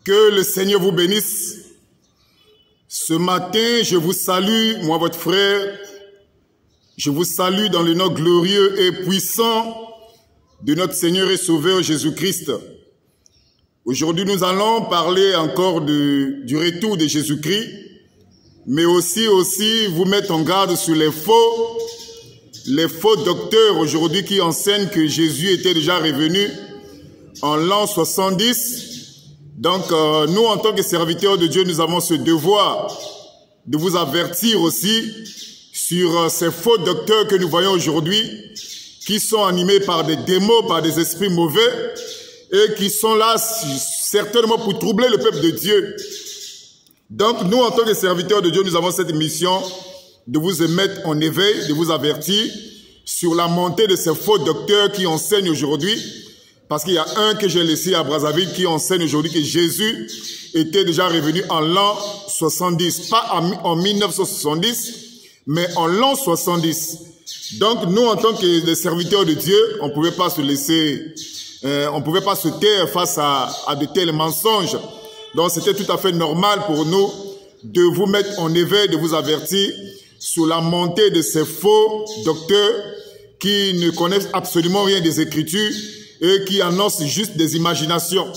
Que le Seigneur vous bénisse. Ce matin, je vous salue, moi votre frère. Je vous salue dans le nom glorieux et puissant de notre Seigneur et Sauveur Jésus-Christ. Aujourd'hui, nous allons parler encore du retour de Jésus-Christ, mais aussi vous mettre en garde sur les faux docteurs aujourd'hui qui enseignent que Jésus était déjà revenu en l'an 70. Donc, nous, en tant que serviteurs de Dieu, nous avons ce devoir de vous avertir aussi sur ces faux docteurs que nous voyons aujourd'hui, qui sont animés par des démons, par des esprits mauvais, et qui sont là certainement pour troubler le peuple de Dieu. Donc, nous, en tant que serviteurs de Dieu, nous avons cette mission de vous mettre en éveil, de vous avertir sur la montée de ces faux docteurs qui enseignent aujourd'hui. Parce qu'il y a un que j'ai laissé à Brazzaville qui enseigne aujourd'hui que Jésus était déjà revenu en l'an 70. Pas en 1970, mais en l'an 70. Donc nous, en tant que serviteurs de Dieu, on ne pouvait pas se laisser, on ne pouvait pas se taire face à de tels mensonges. Donc c'était tout à fait normal pour nous de vous mettre en éveil, de vous avertir sur la montée de ces faux docteurs qui ne connaissent absolument rien des Écritures et qui annoncent juste des imaginations.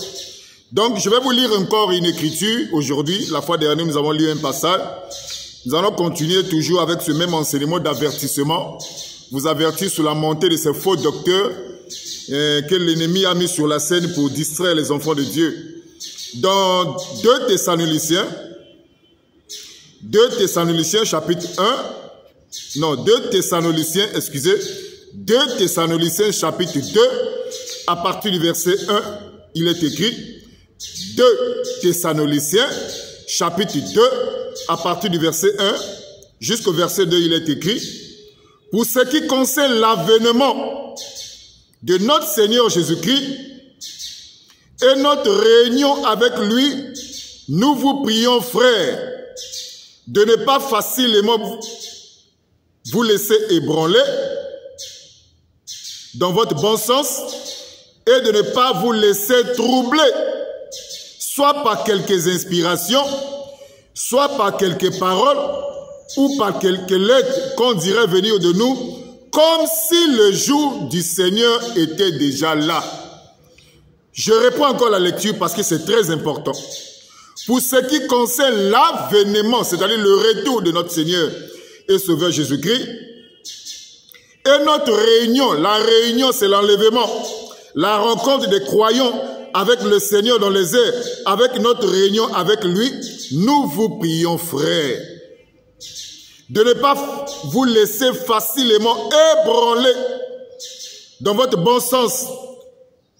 Donc, je vais vous lire encore une écriture aujourd'hui. La fois dernière, nous avons lu un passage. Nous allons continuer toujours avec ce même enseignement d'avertissement. Vous avertir sur la montée de ces faux docteurs que l'ennemi a mis sur la scène pour distraire les enfants de Dieu. Dans 2 Thessaloniciens chapitre 1, non, 2 Thessaloniciens, excusez, 2 Thessaloniciens chapitre 2, à partir du verset 1, il est écrit 2 Thessaloniciens, chapitre 2, à partir du verset 1 jusqu'au verset 2, il est écrit: pour ce qui concerne l'avènement de notre Seigneur Jésus-Christ et notre réunion avec lui, nous vous prions, frères, de ne pas facilement vous laisser ébranler dans votre bon sens et de ne pas vous laisser troubler, soit par quelques inspirations, soit par quelques paroles, ou par quelques lettres qu'on dirait venir de nous, comme si le jour du Seigneur était déjà là. Je reprends encore la lecture parce que c'est très important. Pour ce qui concerne l'avènement, c'est-à-dire le retour de notre Seigneur et Sauveur Jésus-Christ, et notre réunion, la réunion c'est l'enlèvement, la rencontre des croyants avec le Seigneur dans les airs, avec notre réunion avec lui, nous vous prions, frères, de ne pas vous laisser facilement ébranler dans votre bon sens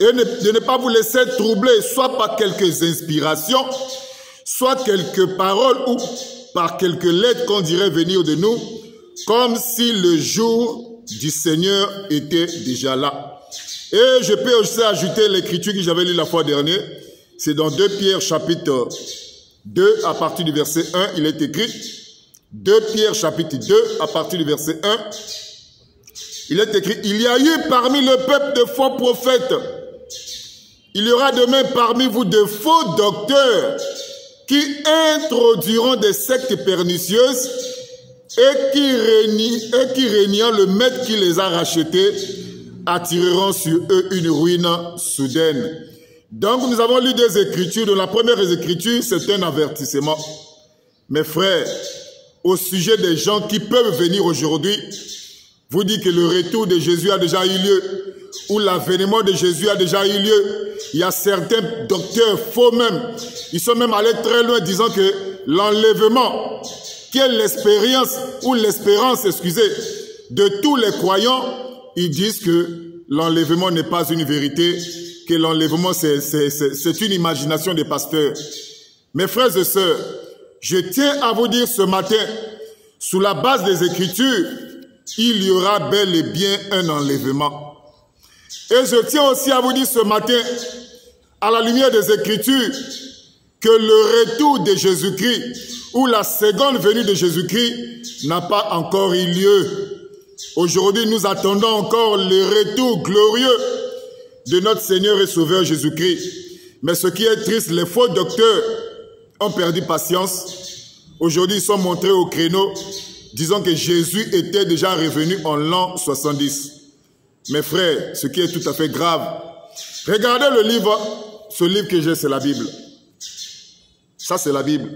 et de ne pas vous laisser troubler, soit par quelques inspirations, soit quelques paroles ou par quelques lettres qu'on dirait venir de nous, comme si le jour du Seigneur était déjà là. Et je peux aussi ajouter l'écriture que j'avais lue la fois dernière. C'est dans 2 Pierre chapitre 2 à partir du verset 1, il est écrit. 2 Pierre chapitre 2 à partir du verset 1, il est écrit: il y a eu parmi le peuple de faux prophètes. Il y aura demain parmi vous de faux docteurs qui introduiront des sectes pernicieuses et qui régnant le maître qui les a rachetés attireront sur eux une ruine soudaine. Donc nous avons lu des écritures. Dans la première écriture, c'est un avertissement. Mes frères, au sujet des gens qui peuvent venir aujourd'hui, vous dites que le retour de Jésus a déjà eu lieu, ou l'avènement de Jésus a déjà eu lieu. Il y a certains docteurs faux même, ils sont même allés très loin disant que l'enlèvement, qui est l'expérience, ou l'espérance, excusez, de tous les croyants, ils disent que l'enlèvement n'est pas une vérité, que l'enlèvement c'est une imagination des pasteurs. Mes frères et sœurs, je tiens à vous dire ce matin, sous la base des Écritures, il y aura bel et bien un enlèvement. Et je tiens aussi à vous dire ce matin, à la lumière des Écritures, que le retour de Jésus-Christ ou la seconde venue de Jésus-Christ n'a pas encore eu lieu. Aujourd'hui, nous attendons encore le retour glorieux de notre Seigneur et Sauveur Jésus-Christ. Mais ce qui est triste, les faux docteurs ont perdu patience. Aujourd'hui, ils sont montrés au créneau, disant que Jésus était déjà revenu en l'an 70. Mes frères, ce qui est tout à fait grave, regardez le livre, ce livre que j'ai, c'est la Bible. Ça, c'est la Bible.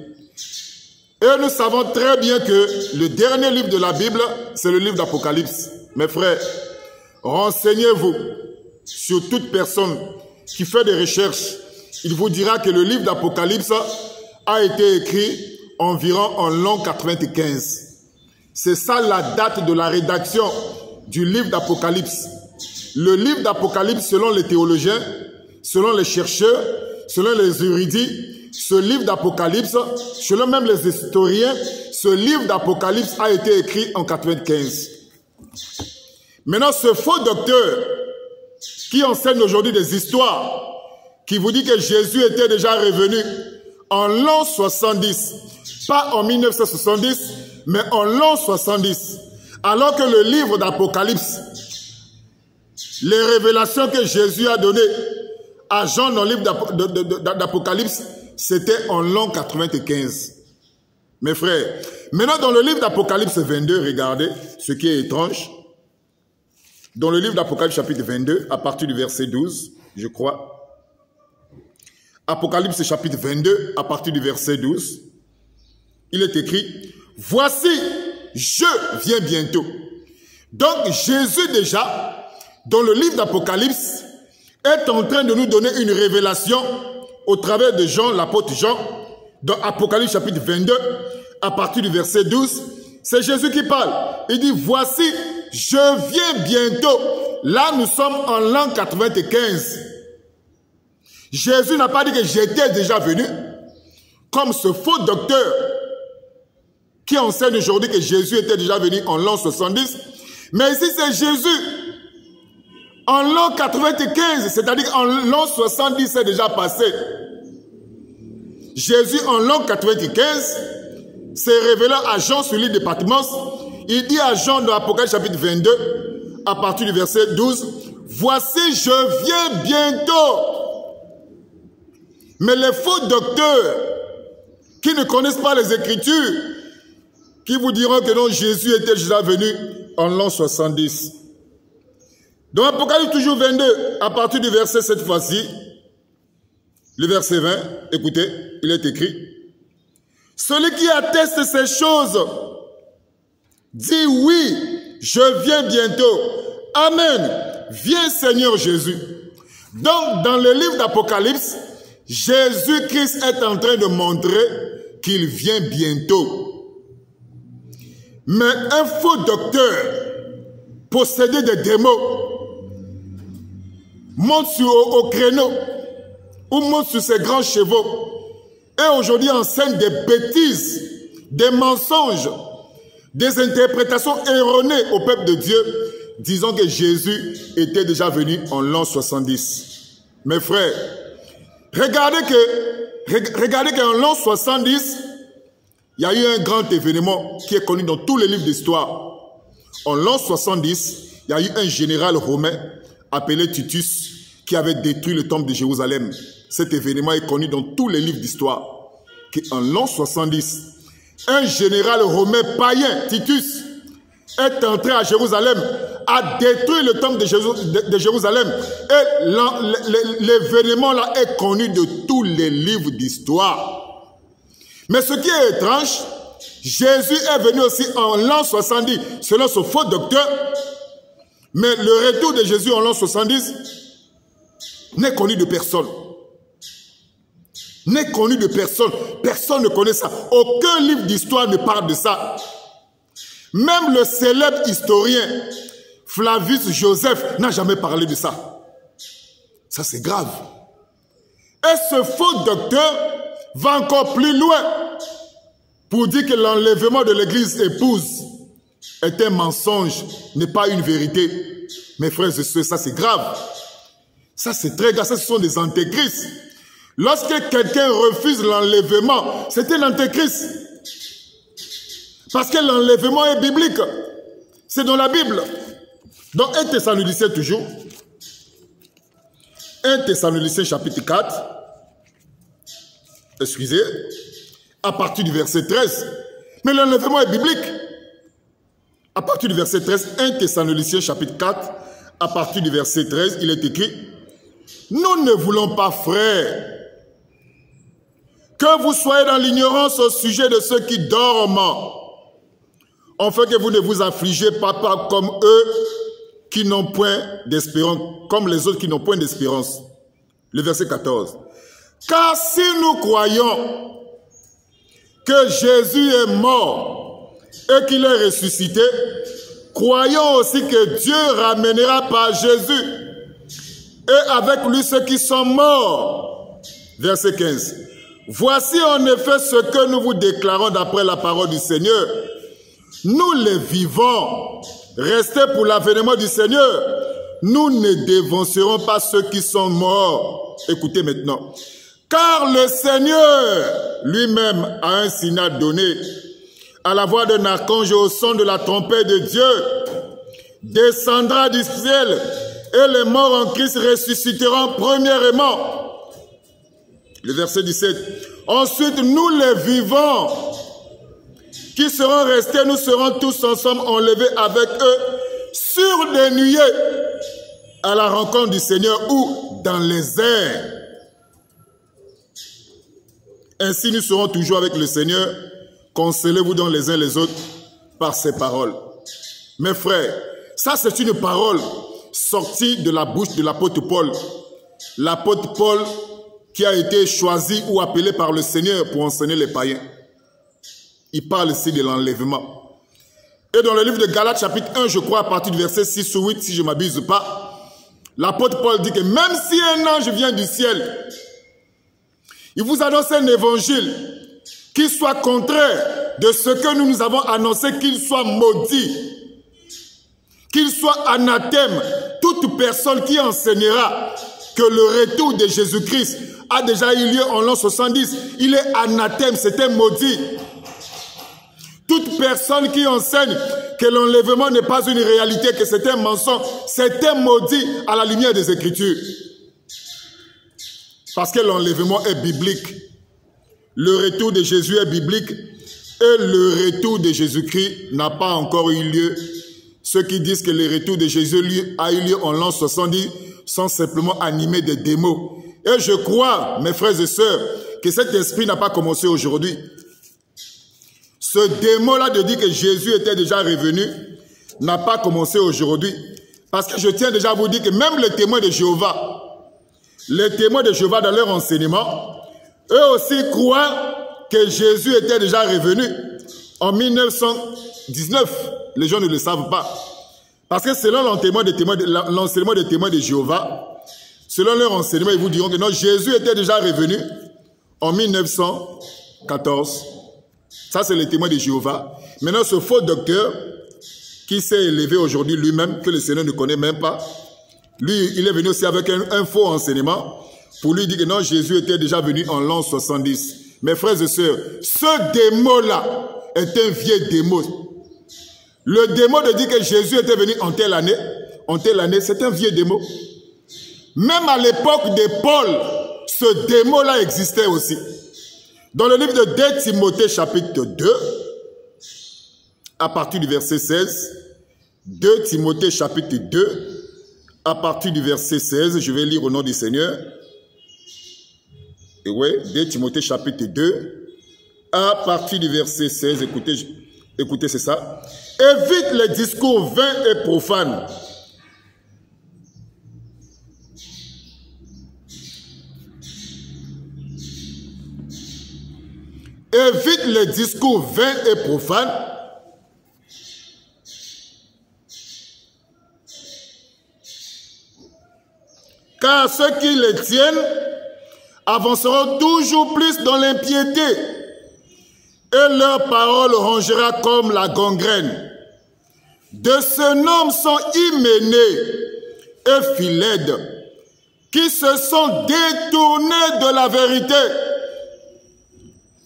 Et nous savons très bien que le dernier livre de la Bible, c'est le livre d'Apocalypse. Mes frères, renseignez-vous sur toute personne qui fait des recherches. Il vous dira que le livre d'Apocalypse a été écrit environ en l'an 95. C'est ça la date de la rédaction du livre d'Apocalypse. Le livre d'Apocalypse, selon les théologiens, selon les chercheurs, selon les érudits, ce livre d'Apocalypse, selon même les historiens, ce livre d'Apocalypse a été écrit en 95. Maintenant, ce faux docteur qui enseigne aujourd'hui des histoires, qui vous dit que Jésus était déjà revenu en l'an 70, pas en 1970, mais en l'an 70, alors que le livre d'Apocalypse, les révélations que Jésus a données à Jean dans le livre d'Apocalypse, c'était en l'an 95. Mes frères, maintenant dans le livre d'Apocalypse 22, regardez ce qui est étrange. Dans le livre d'Apocalypse chapitre 22, à partir du verset 12, je crois. Apocalypse chapitre 22, à partir du verset 12, il est écrit, « Voici, je viens bientôt. » Donc Jésus déjà, dans le livre d'Apocalypse, est en train de nous donner une révélation au travers de Jean, l'apôtre Jean, dans Apocalypse chapitre 22, à partir du verset 12, c'est Jésus qui parle. Il dit, voici, je viens bientôt. Là, nous sommes en l'an 95. Jésus n'a pas dit que j'étais déjà venu, comme ce faux docteur qui enseigne aujourd'hui que Jésus était déjà venu en l'an 70. Mais ici, c'est Jésus en l'an 95, c'est-à-dire en l'an 70, c'est déjà passé. Jésus, en l'an 95, s'est révélé à Jean sur l'île de Patmos. Il dit à Jean dans Apocalypse chapitre 22, à partir du verset 12, « Voici, je viens bientôt. » Mais les faux docteurs qui ne connaissent pas les Écritures, qui vous diront que non, Jésus était déjà venu en l'an 70. Dans Apocalypse toujours 22, à partir du verset cette fois-ci, le verset 20, écoutez, il est écrit, « Celui qui atteste ces choses dit oui, je viens bientôt. Amen. Viens Seigneur Jésus. » Donc, dans le livre d'Apocalypse, Jésus-Christ est en train de montrer qu'il vient bientôt. Mais un faux docteur, possédé de démons, monte au créneau ou monte sur ses grands chevaux et aujourd'hui enseigne des bêtises, des mensonges, des interprétations erronées au peuple de Dieu, disant que Jésus était déjà venu en l'an 70. Mes frères, regardez qu'en l'an 70, il y a eu un grand événement qui est connu dans tous les livres d'histoire. En l'an 70, il y a eu un général romain appelé Titus qui avait détruit le temple de Jérusalem. Cet événement est connu dans tous les livres d'histoire. En l'an 70, un général romain païen, Titus, est entré à Jérusalem, a détruit le temple de Jérusalem. Et l'événement là est connu de tous les livres d'histoire. Mais ce qui est étrange, Jésus est venu aussi en l'an 70, selon ce faux docteur. Mais le retour de Jésus en l'an 70 n'est connu de personne. N'est connu de personne. Personne ne connaît ça. Aucun livre d'histoire ne parle de ça. Même le célèbre historien Flavius Joseph n'a jamais parlé de ça. Ça, c'est grave. Et ce faux docteur va encore plus loin pour dire que l'enlèvement de l'église épouse est un mensonge, n'est pas une vérité. Mes frères et sœurs, ça c'est grave. Ça c'est très grave, ça ce sont des antéchrists. Lorsque quelqu'un refuse l'enlèvement, c'est un antéchrist. Parce que l'enlèvement est biblique. C'est dans la Bible. Dans 1 Thessaloniciens toujours. 1 Thessaloniciens chapitre 4. excusez, à partir du verset 13. Mais l'enlèvement est biblique. À partir du verset 13, 1 Thessaloniciens chapitre 4, à partir du verset 13, il est écrit: nous ne voulons pas, frères, que vous soyez dans l'ignorance au sujet de ceux qui dorment, afin que vous ne vous affligez pas comme eux qui n'ont point d'espérance, comme les autres qui n'ont point d'espérance. Le verset 14. Car si nous croyons que Jésus est mort et qu'il est ressuscité, croyons aussi que Dieu ramènera par Jésus et avec lui ceux qui sont morts. Verset 15. Voici en effet ce que nous vous déclarons d'après la parole du Seigneur. Nous les vivants, restés pour l'avènement du Seigneur, nous ne dévancerons pas ceux qui sont morts. Écoutez maintenant. Car le Seigneur lui-même a un signal donné à la voix d'un archange au son de la trompette de Dieu, descendra du ciel et les morts en Christ ressusciteront premièrement. Le verset 17. Ensuite, nous les vivants qui seront restés, nous serons tous ensemble enlevés avec eux sur des nuées à la rencontre du Seigneur ou dans les airs. Ainsi, nous serons toujours avec le Seigneur. Consolez-vous donc les uns les autres par ces paroles. Mes frères, ça c'est une parole sortie de la bouche de l'apôtre Paul. L'apôtre Paul qui a été choisi ou appelé par le Seigneur pour enseigner les païens. Il parle ici de l'enlèvement. Et dans le livre de Galates chapitre 1, je crois à partir du verset 6 ou 8, si je ne m'abuse pas, l'apôtre Paul dit que même si un ange vient du ciel, il vous annonce un évangile qui soit contraire de ce que nous avons annoncé, qu'il soit maudit, qu'il soit anathème. Toute personne qui enseignera que le retour de Jésus-Christ a déjà eu lieu en l'an 70, il est anathème, c'est un maudit. Toute personne qui enseigne que l'enlèvement n'est pas une réalité, que c'est un mensonge, c'est un maudit à la lumière des Écritures. Parce que l'enlèvement est biblique. Le retour de Jésus est biblique et le retour de Jésus-Christ n'a pas encore eu lieu. Ceux qui disent que le retour de Jésus a eu lieu en l'an 70 sont simplement animés de démons. Et je crois, mes frères et sœurs, que cet esprit n'a pas commencé aujourd'hui. Ce démon-là de dire que Jésus était déjà revenu n'a pas commencé aujourd'hui. Parce que je tiens déjà à vous dire que même les témoins de Jéhovah, dans leur enseignement, eux aussi croient que Jésus était déjà revenu en 1919. Les gens ne le savent pas. Parce que selon l'enseignement des témoins de Jéhovah, selon leur enseignement, ils vous diront que non, Jésus était déjà revenu en 1914. Ça, c'est les témoins de Jéhovah. Maintenant, ce faux docteur qui s'est élevé aujourd'hui lui-même, que le Seigneur ne connaît même pas, lui, il est venu aussi avec un faux enseignement pour lui dire que non, Jésus était déjà venu en l'an 70. Mes frères et sœurs, ce démon-là est un vieux démon. Le démon de dire que Jésus était venu en telle année, c'est un vieux démon. Même à l'époque de Paul, ce démon-là existait aussi. Dans le livre de 2 Timothée chapitre 2, à partir du verset 16, 2 Timothée chapitre 2, à partir du verset 16, je vais lire au nom du Seigneur. Et ouais, 2 Timothée chapitre 2, à partir du verset 16, écoutez, c'est ça. Évite les discours vains et profanes. Évite les discours vains et profanes. Car ceux qui les tiennent avanceront toujours plus dans l'impiété et leur parole rongera comme la gangrène. De ce nom sont Hyménée et Philède qui se sont détournés de la vérité,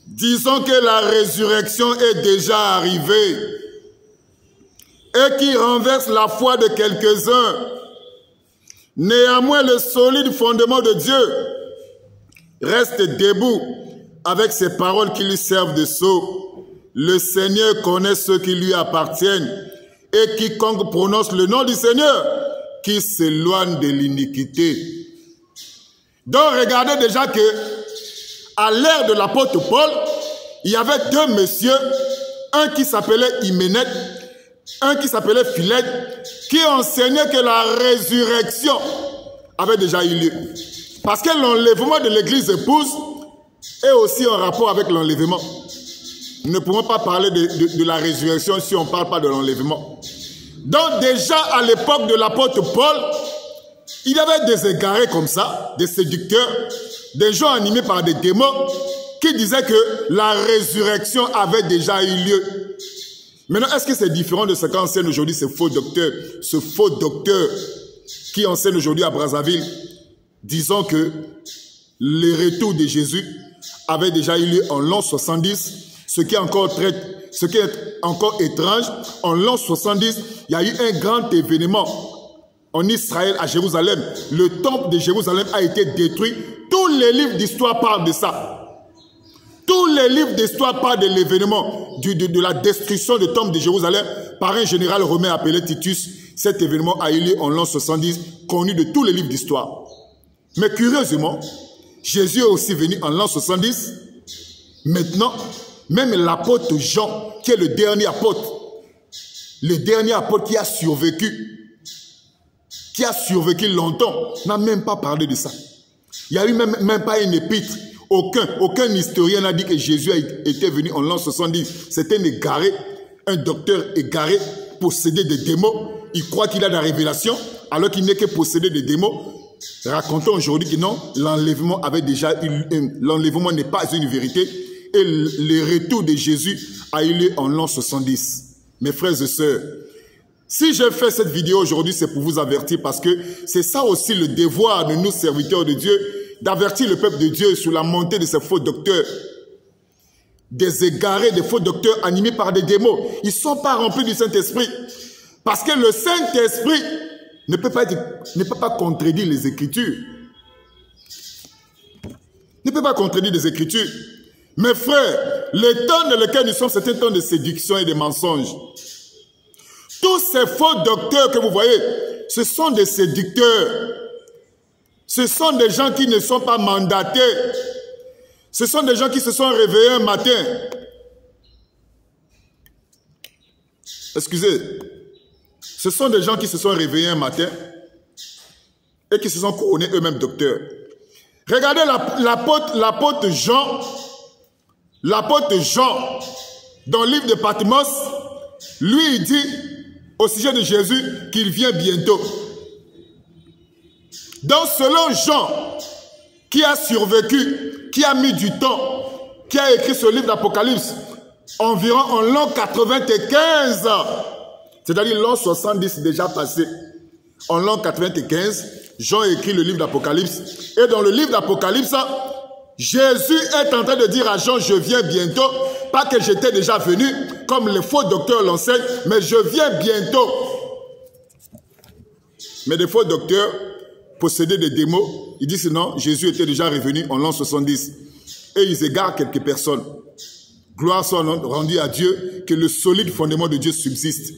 disant que la résurrection est déjà arrivée et qui renverse la foi de quelques-uns. Néanmoins, le solide fondement de Dieu reste debout, avec ces paroles qui lui servent de sceau. Le Seigneur connaît ceux qui lui appartiennent, et quiconque prononce le nom du Seigneur, qui s'éloigne de l'iniquité. Donc regardez déjà que, à l'ère de l'apôtre Paul, il y avait deux messieurs, un qui s'appelait Hyménète, un qui s'appelait Philète, qui enseignaient que la résurrection avait déjà eu lieu. Parce que l'enlèvement de l'église épouse est aussi en rapport avec l'enlèvement. Nous ne pouvons pas parler de la résurrection si on ne parle pas de l'enlèvement. Donc déjà à l'époque de l'apôtre Paul, il y avait des égarés comme ça, des séducteurs, des gens animés par des démons qui disaient que la résurrection avait déjà eu lieu. Maintenant, est-ce que c'est différent de ce qu'enseigne aujourd'hui ce faux docteur qui enseigne aujourd'hui à Brazzaville, disant que le retour de Jésus avait déjà eu lieu en l'an 70, ce qui est encore étrange. En l'an 70, il y a eu un grand événement en Israël, à Jérusalem. Le temple de Jérusalem a été détruit. Tous les livres d'histoire parlent de ça. Tous les livres d'histoire parlent de l'événement, de la destruction du temple de Jérusalem par un général romain appelé Titus. Cet événement a eu lieu en l'an 70, connu de tous les livres d'histoire. Mais curieusement, Jésus est aussi venu en l'an 70. Maintenant, même l'apôtre Jean, qui est le dernier apôtre qui a survécu longtemps, n'a même pas parlé de ça. Il n'y a eu même pas une épître. Aucun historien n'a dit que Jésus était venu en l'an 70. C'est un égaré, un docteur égaré, possédé de démons. Il croit qu'il a la révélation, alors qu'il n'est que possédé de démons. Racontons aujourd'hui que non, l'enlèvement n'est pas une vérité. Et le retour de Jésus a eu lieu en l'an 70. Mes frères et sœurs, si j'ai fait cette vidéo aujourd'hui, c'est pour vous avertir, parce que c'est ça aussi le devoir de nous, serviteurs de Dieu, d'avertir le peuple de Dieu sur la montée de ces faux docteurs. Des égarés, des faux docteurs animés par des démons. Ils ne sont pas remplis du Saint-Esprit. Parce que le Saint-Esprit ne peut pas contredire les Écritures. Ne peut pas contredire les Écritures. Mes frères, le temps dans lequel nous sommes, c'est un temps de séduction et de mensonges. Tous ces faux docteurs que vous voyez, ce sont des séducteurs. Ce sont des gens qui ne sont pas mandatés. Ce sont des gens qui se sont réveillés un matin. Excusez. Ce sont des gens qui se sont réveillés un matin et qui se sont couronnés eux-mêmes docteurs. Regardez l'apôtre Jean. L'apôtre Jean, dans le livre de Patmos, lui, il dit au sujet de Jésus qu'il vient bientôt. Donc, selon Jean, qui a survécu, qui a mis du temps, qui a écrit ce livre d'Apocalypse, environ en l'an 95, c'est-à-dire l'an 70 déjà passé. En l'an 95, Jean écrit le livre d'Apocalypse. Et dans le livre d'Apocalypse, Jésus est en train de dire à Jean, je viens bientôt. Pas que j'étais déjà venu, comme les faux docteurs l'enseignent, mais je viens bientôt. Mais des faux docteurs possédés de démons, ils disent non, Jésus était déjà revenu en l'an 70. Et ils égarent quelques personnes. Gloire soit rendue à Dieu, que le solide fondement de Dieu subsiste.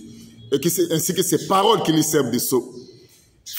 Et ainsi que ces paroles qui lui servent de sceau.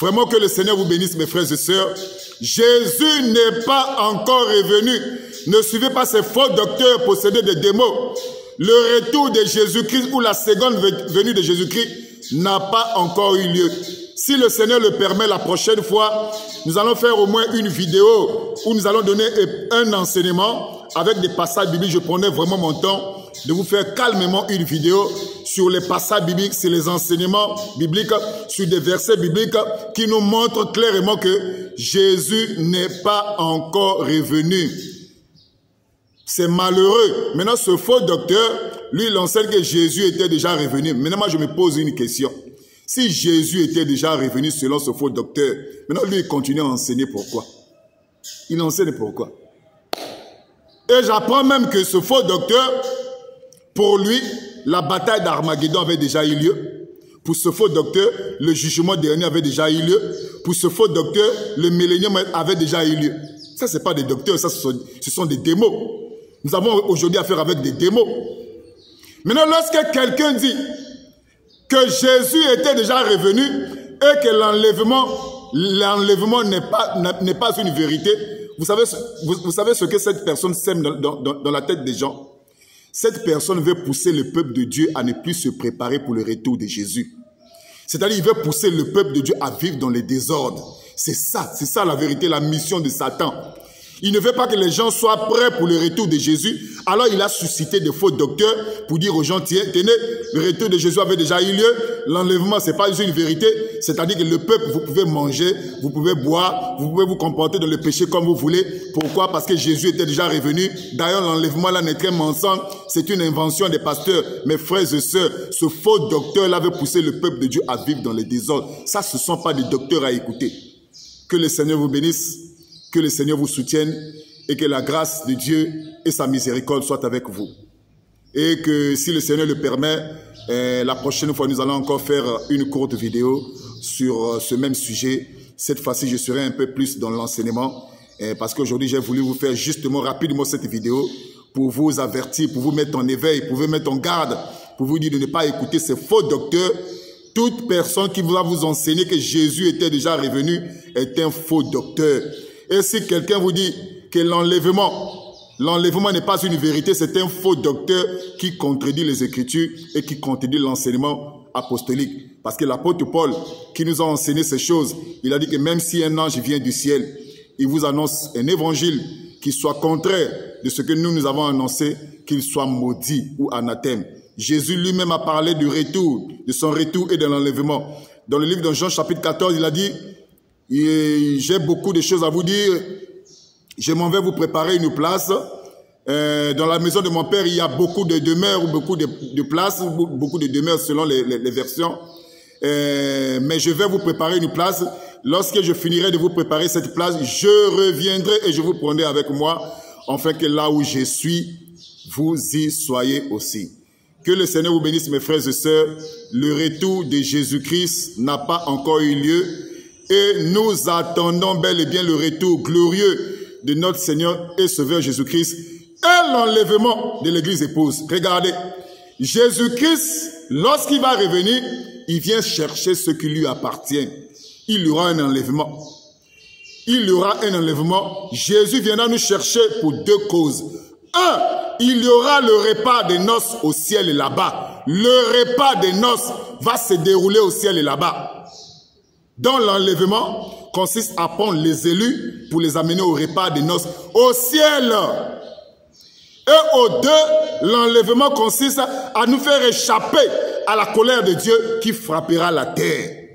Vraiment que le Seigneur vous bénisse, mes frères et sœurs. Jésus n'est pas encore revenu. Ne suivez pas ces faux docteurs possédés de démons. Le retour de Jésus-Christ ou la seconde venue de Jésus-Christ n'a pas encore eu lieu. Si le Seigneur le permet, la prochaine fois, nous allons faire au moins une vidéo où nous allons donner un enseignement avec des passages bibliques. Je prenais vraiment mon temps de vous faire calmement une vidéo sur les passages bibliques, sur les enseignements bibliques, sur des versets bibliques qui nous montrent clairement que Jésus n'est pas encore revenu. C'est malheureux. Maintenant, ce faux docteur, lui, il enseigne que Jésus était déjà revenu. Maintenant, moi, je me pose une question. Si Jésus était déjà revenu selon ce faux docteur, maintenant, lui, il continue à enseigner pourquoi? Il enseigne pourquoi? Et j'apprends même que ce faux docteur, pour lui, la bataille d'Armageddon avait déjà eu lieu. Pour ce faux docteur, le jugement dernier avait déjà eu lieu. Pour ce faux docteur, le millénium avait déjà eu lieu. Ça, ce n'est pas des docteurs, ça, ce sont des démons. Nous avons aujourd'hui affaire avec des démons. Maintenant, lorsque quelqu'un dit que Jésus était déjà revenu et que l'enlèvement n'est pas une vérité, vous savez ce que cette personne sème dans la tête des gens? Cette personne veut pousser le peuple de Dieu à ne plus se préparer pour le retour de Jésus. C'est-à-dire, il veut pousser le peuple de Dieu à vivre dans les désordres. C'est ça la vérité, la mission de Satan. Il ne veut pas que les gens soient prêts pour le retour de Jésus. Alors il a suscité des faux docteurs pour dire aux gens, tenez, le retour de Jésus avait déjà eu lieu. L'enlèvement, ce n'est pas une vérité. C'est-à-dire que le peuple, vous pouvez manger, vous pouvez boire, vous pouvez vous comporter dans le péché comme vous voulez. Pourquoi? Parce que Jésus était déjà revenu. D'ailleurs, l'enlèvement là n'est qu'un mensonge. C'est une invention des pasteurs. Mes frères et sœurs, ce faux docteur-là veut pousser le peuple de Dieu à vivre dans les désordres. Ça, ce ne sont pas des docteurs à écouter. Que le Seigneur vous bénisse. Que le Seigneur vous soutienne et que la grâce de Dieu et sa miséricorde soient avec vous. Et que si le Seigneur le permet, la prochaine fois, nous allons encore faire une courte vidéo sur ce même sujet. Cette fois-ci, je serai un peu plus dans l'enseignement parce qu'aujourd'hui, j'ai voulu vous faire justement rapidement cette vidéo pour vous avertir, pour vous mettre en éveil, pour vous mettre en garde, pour vous dire de ne pas écouter ces faux docteurs. Toute personne qui va vous enseigner que Jésus était déjà revenu est un faux docteur. Et si quelqu'un vous dit que l'enlèvement n'est pas une vérité, c'est un faux docteur qui contredit les Écritures et qui contredit l'enseignement apostolique. Parce que l'apôtre Paul, qui nous a enseigné ces choses, il a dit que même si un ange vient du ciel, il vous annonce un évangile qui soit contraire de ce que nous avons annoncé, qu'il soit maudit ou anathème. Jésus lui-même a parlé du retour, de son retour et de l'enlèvement. Dans le livre de Jean chapitre 14, il a dit: j'ai beaucoup de choses à vous dire. Je m'en vais vous préparer une place. Dans la maison de mon Père, il y a beaucoup de demeures ou beaucoup de places, beaucoup de demeures selon les versions. Mais je vais vous préparer une place. Lorsque je finirai de vous préparer cette place, je reviendrai et je vous prendrai avec moi, afin que là où je suis, vous y soyez aussi. Que le Seigneur vous bénisse, mes frères et sœurs. Le retour de Jésus-Christ n'a pas encore eu lieu. Et nous attendons bel et bien le retour glorieux de notre Seigneur et Sauveur Jésus-Christ et l'enlèvement de l'Église épouse. Regardez, Jésus-Christ, lorsqu'il va revenir, il vient chercher ce qui lui appartient. Il y aura un enlèvement. Il y aura un enlèvement. Jésus viendra nous chercher pour deux causes. Un, il y aura le repas des noces au ciel et là-bas. Le repas des noces va se dérouler au ciel et là-bas. Dans l'enlèvement consiste à prendre les élus pour les amener au repas des noces au ciel. Et au deux, l'enlèvement consiste à nous faire échapper à la colère de Dieu qui frappera la terre.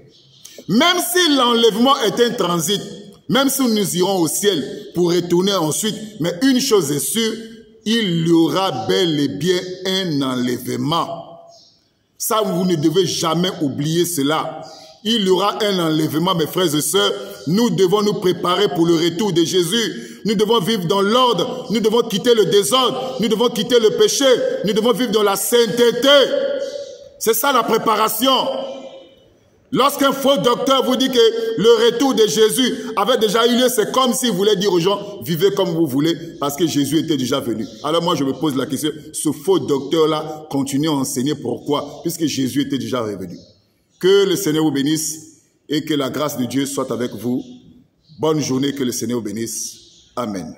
Même si l'enlèvement est un transit, même si nous irons au ciel pour retourner ensuite, mais une chose est sûre, il y aura bel et bien un enlèvement. Ça, vous ne devez jamais oublier cela. Il y aura un enlèvement, mes frères et sœurs. Nous devons nous préparer pour le retour de Jésus. Nous devons vivre dans l'ordre. Nous devons quitter le désordre. Nous devons quitter le péché. Nous devons vivre dans la sainteté. C'est ça la préparation. Lorsqu'un faux docteur vous dit que le retour de Jésus avait déjà eu lieu, c'est comme s'il voulait dire aux gens, vivez comme vous voulez, parce que Jésus était déjà venu. Alors moi, je me pose la question, ce faux docteur-là continue à enseigner pourquoi, puisque Jésus était déjà revenu. Que le Seigneur vous bénisse et que la grâce de Dieu soit avec vous. Bonne journée, que le Seigneur vous bénisse. Amen.